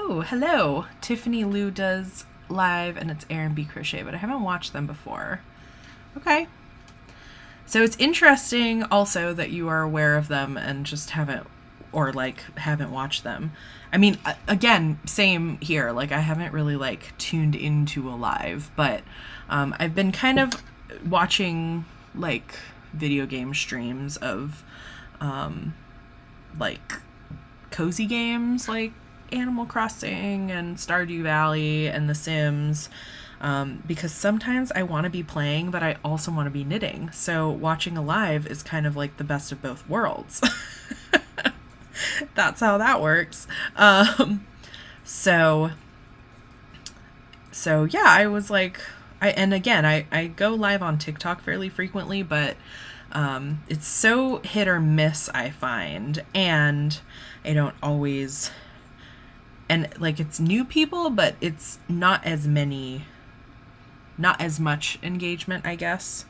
Oh, hello. Tiffany Lou does live, and it's Aaron B. Crochet, but I haven't watched them before. Okay. So it's interesting also that you are aware of them and just haven't watched them. I mean, again, same here. Like, I haven't really like tuned into a live, but I've been kind of watching like video game streams of like cozy games like Animal Crossing and Stardew Valley and The Sims, because sometimes I want to be playing, but I also want to be knitting. So watching a live is kind of like the best of both worlds. That's how that works. So yeah, I was like, I go live on TikTok fairly frequently, but it's so hit or miss, I find, and I don't always, and like it's new people, but it's not as much engagement, I guess.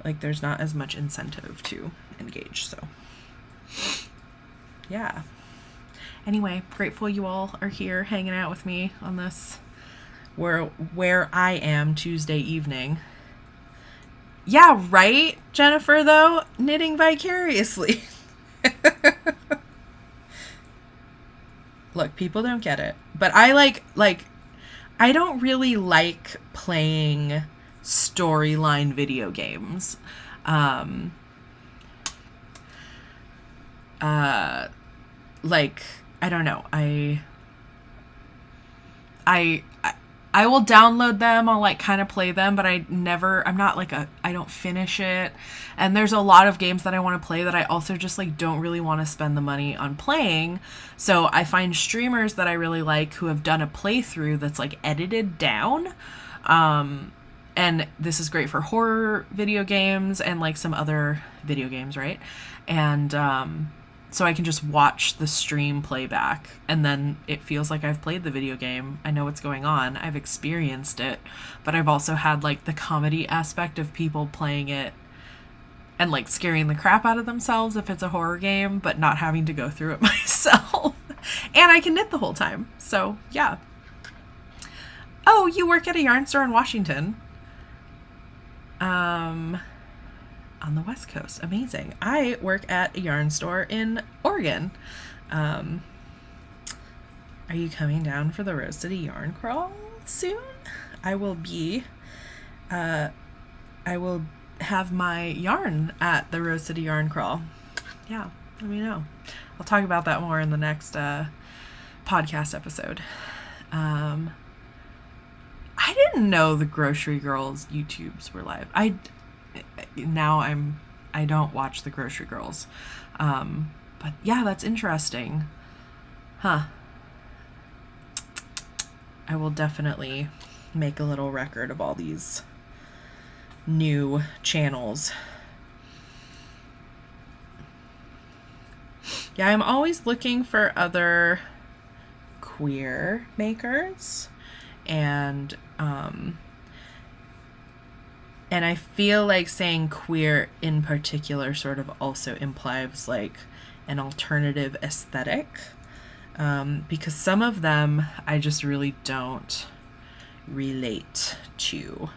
Like there's not as much incentive to engage, so yeah. Anyway, grateful you all are here hanging out with me on this where I am Tuesday evening. Yeah, right, Jennifer, though? Knitting vicariously. Look, people don't get it. But I I don't really like playing storyline video games. I don't know. I will download them, I'll like kind of play them, but I don't finish it. And there's a lot of games that I want to play that I also just like don't really want to spend the money on playing. So I find streamers that I really like who have done a playthrough that's like edited down. And this is great for horror video games and like some other video games, right? And so I can just watch the stream playback, and then it feels like I've played the video game. I know what's going on. I've experienced it, but I've also had like the comedy aspect of people playing it and like scaring the crap out of themselves if it's a horror game, but not having to go through it myself. And I can knit the whole time. So yeah. Oh, you work at a yarn store in Washington. On the West Coast. Amazing. I work at a yarn store in Oregon. Are you coming down for the Rose City Yarn Crawl soon? I will have my yarn at the Rose City Yarn Crawl. Yeah, let me know. I'll talk about that more in the next podcast episode. I didn't know the Grocery Girls YouTubes were live. I don't watch the Grocery Girls. But yeah, that's interesting. Huh. I will definitely make a little record of all these new channels. Yeah, I'm always looking for other queer makers, and I feel like saying queer in particular sort of also implies like an alternative aesthetic, because some of them I just really don't relate to.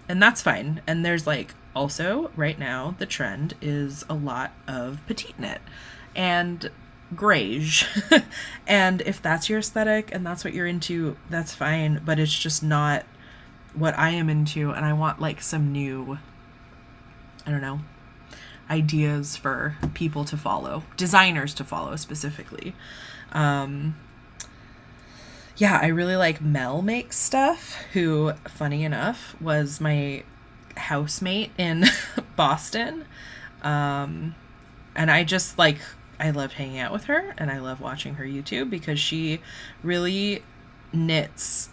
and that's fine. And there's like also right now the trend is a lot of petite knit and grayish. And if that's your aesthetic and that's what you're into, that's fine, but it's just not what I am into, and I want like some new, I don't know, ideas for people to follow, designers to follow specifically. Yeah, I really like Mel Makes Stuff, who, funny enough, was my housemate in Boston. And I just like, I loved hanging out with her, and I love watching her YouTube because she really knits.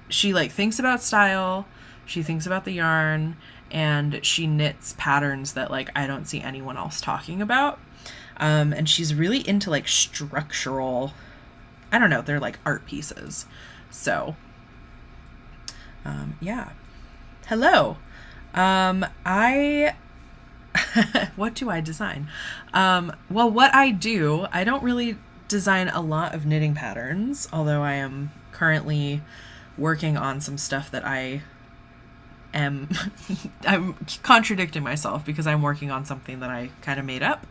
She like thinks about style, she thinks about the yarn, and she knits patterns that like I don't see anyone else talking about. And she's really into like structural, I don't know, they're like art pieces. So, yeah. Hello. What do I design? Well, what I do, I don't really design a lot of knitting patterns, although I am currently working on some stuff that I'm contradicting myself because I'm working on something that I kind of made up,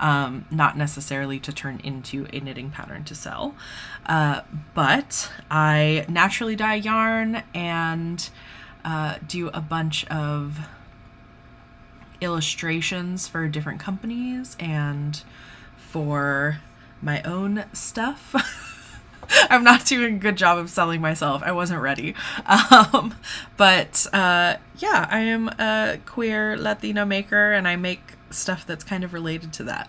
not necessarily to turn into a knitting pattern to sell, but I naturally dye yarn and do a bunch of illustrations for different companies and for my own stuff. I'm not doing a good job of selling myself. I wasn't ready. But yeah, I am a queer Latina maker, and I make stuff that's kind of related to that.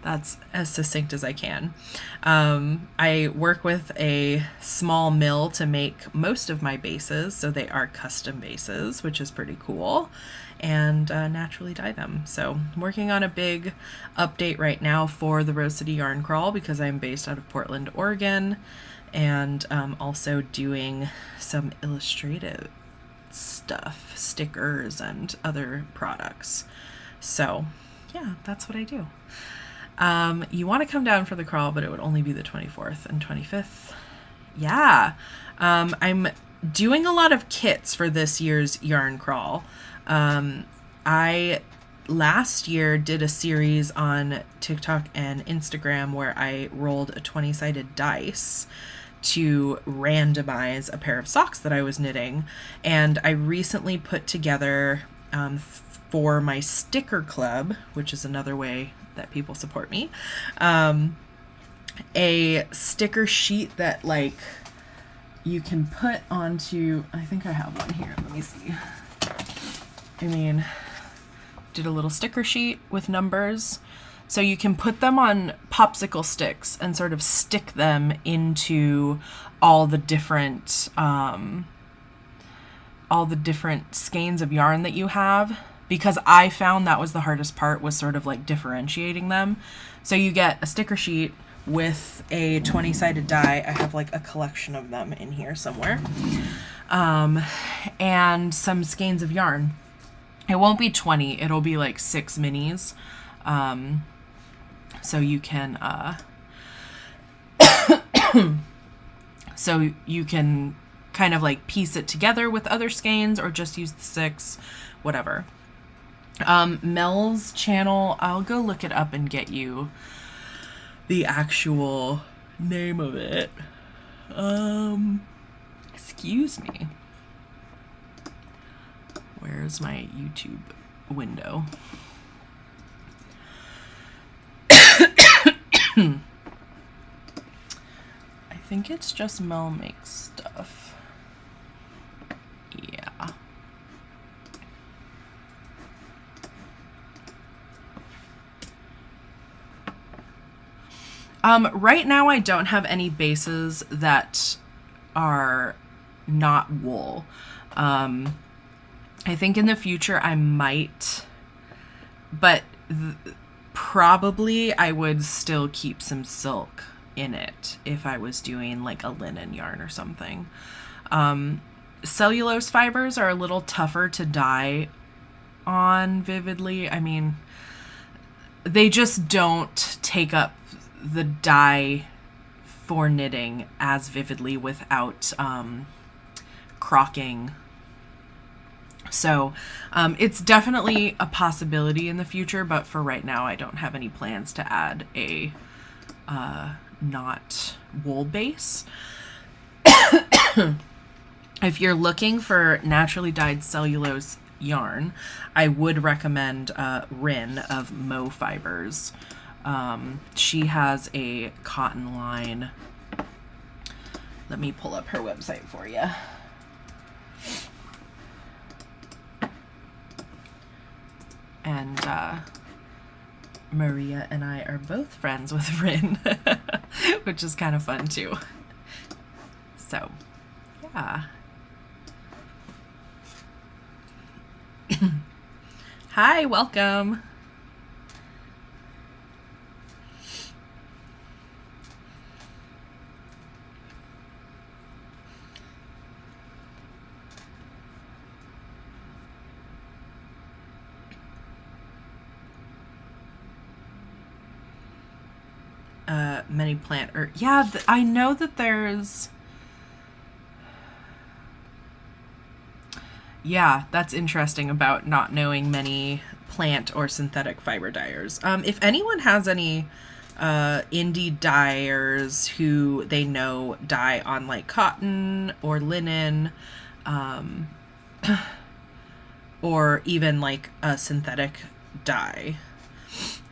That's as succinct as I can. I work with a small mill to make most of my bases, so they are custom bases, which is pretty cool, and naturally dye them. So I'm working on a big update right now for the Rose City Yarn Crawl because I'm based out of Portland, Oregon, and also doing some illustrative stuff, stickers and other products. So yeah, that's what I do. You want to come down for the crawl, but it would only be the 24th and 25th. Yeah. I'm doing a lot of kits for this year's yarn crawl. I last year did a series on TikTok and Instagram where I rolled a 20-sided dice to randomize a pair of socks that I was knitting. And I recently put together, for my sticker club, which is another way that people support me, a sticker sheet that like you can put onto, I think I have one here, let me see. Did a little sticker sheet with numbers, so you can put them on popsicle sticks and sort of stick them into all the different skeins of yarn that you have, because I found that was the hardest part, was sort of like differentiating them. So you get a sticker sheet with a 20-sided die. I have like a collection of them in here somewhere, and some skeins of yarn. It won't be 20, it'll be like 6 minis. So you can kind of like piece it together with other skeins or just use the 6, whatever. Mel's channel, I'll go look it up and get you the actual name of it. Excuse me. Where's my YouTube window? I think it's just Mel Makes Stuff. Yeah. Right now I don't have any bases that are not wool. I think in the future I might, but probably I would still keep some silk in it if I was doing like a linen yarn or something. Cellulose fibers are a little tougher to dye on vividly. I mean, they just don't take up the dye for knitting as vividly without crocking So it's definitely a possibility in the future, but for right now, I don't have any plans to add a not wool base. If you're looking for naturally dyed cellulose yarn, I would recommend Rin of Mo Fibers. She has a cotton line. Let me pull up her website for you. And Maria and I are both friends with Rin, which is kind of fun too. So, yeah. Hi, welcome. Many plant or yeah, I know that there's. Yeah, that's interesting about not knowing many plant or synthetic fiber dyers. If anyone has any indie dyers who they know dye on like cotton or linen, or even like a synthetic dye,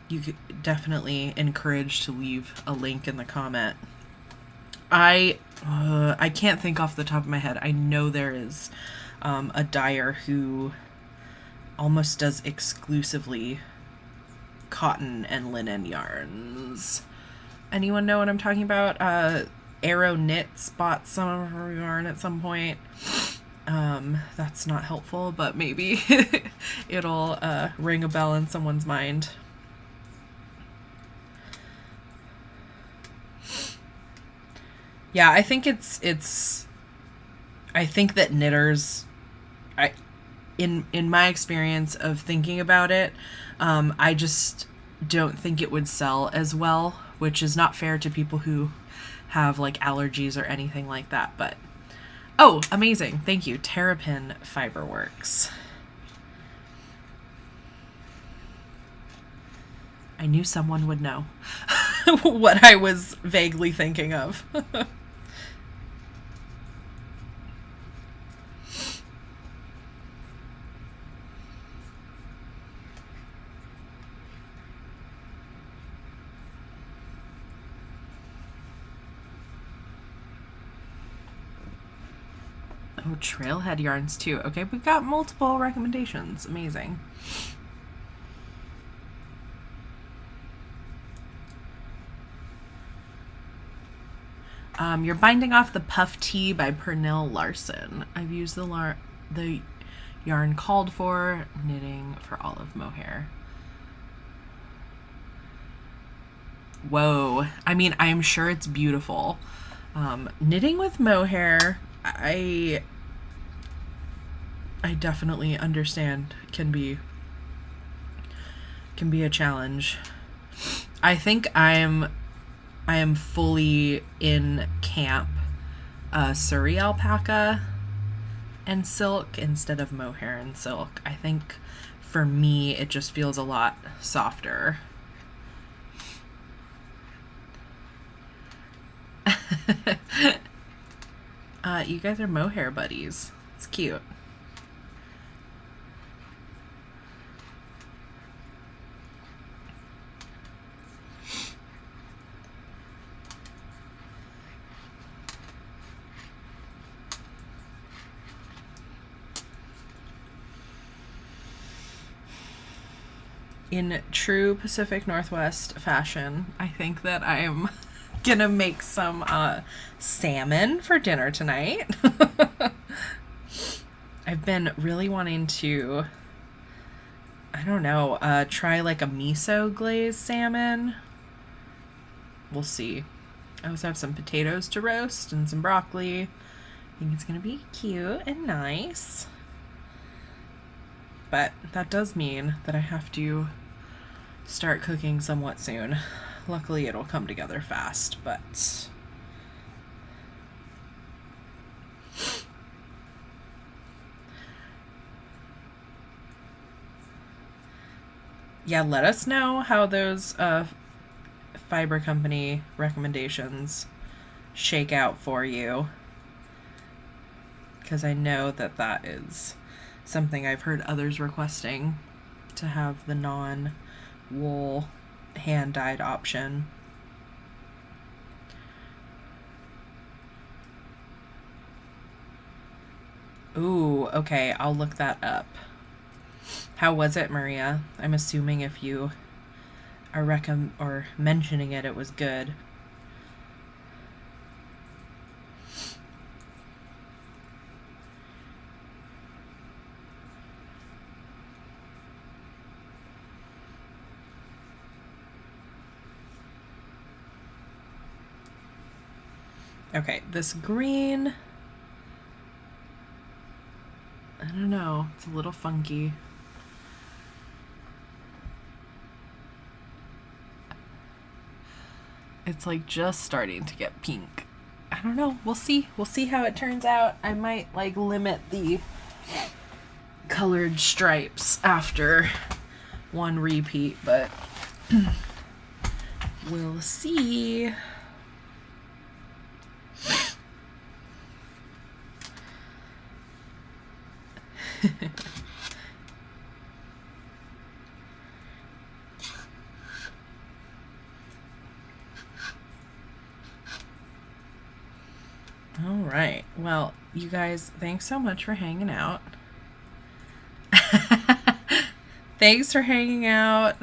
you could definitely encourage to leave a link in the comment. I can't think off the top of my head. I know there is a dyer who almost does exclusively cotton and linen yarns. Anyone know what I'm talking about? Arrow Knits bought some of her yarn at some point. That's not helpful, but maybe it'll ring a bell in someone's mind. Yeah, I think I think that knitters, in my experience of thinking about it, I just don't think it would sell as well, which is not fair to people who have like allergies or anything like that. But oh, amazing. Thank you. Terrapin Fiberworks. I knew someone would know what I was vaguely thinking of. Oh, trailhead yarns too. Okay, we've got multiple recommendations. Amazing. You're binding off the Puff Tea by Pernell Larson. I've used the yarn called for, knitting for olive mohair. Whoa. I mean, I'm sure it's beautiful. Knitting with mohair, I definitely understand can be a challenge. I think I am fully in camp Surrey alpaca and silk instead of mohair and silk. I think for me it just feels a lot softer. You guys are mohair buddies. It's cute. In true Pacific Northwest fashion, I think that I am gonna make some salmon for dinner tonight. I've been really wanting to, I don't know, try like a miso glazed salmon. We'll see. I also have some potatoes to roast and some broccoli. I think it's gonna be cute and nice. But that does mean that I have to start cooking somewhat soon. Luckily, it'll come together fast, but yeah, let us know how those fiber company recommendations shake out for you, because I know that that is something I've heard others requesting, to have the non-wool hand-dyed option. Ooh, okay, I'll look that up. How was it, Maria? I'm assuming if you are mentioning it, it was good. Okay, this green, I don't know, it's a little funky. It's like just starting to get pink. I don't know. We'll see. We'll see how it turns out. I might like limit the colored stripes after one repeat, but we'll see. All right. Well, you guys, thanks so much for hanging out. Thanks for hanging out.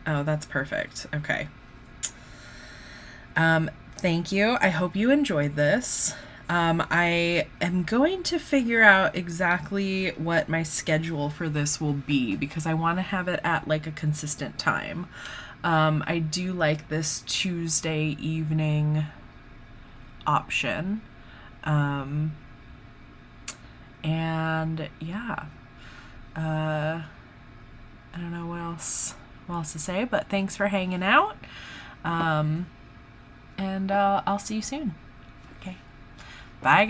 Oh, that's perfect. Okay. Thank you. I hope you enjoyed this. I am going to figure out exactly what my schedule for this will be, because I want to have it at like a consistent time. I do like this Tuesday evening option. And yeah, I don't know what else to say, but thanks for hanging out. And I'll see you soon. Okay. Bye, guys.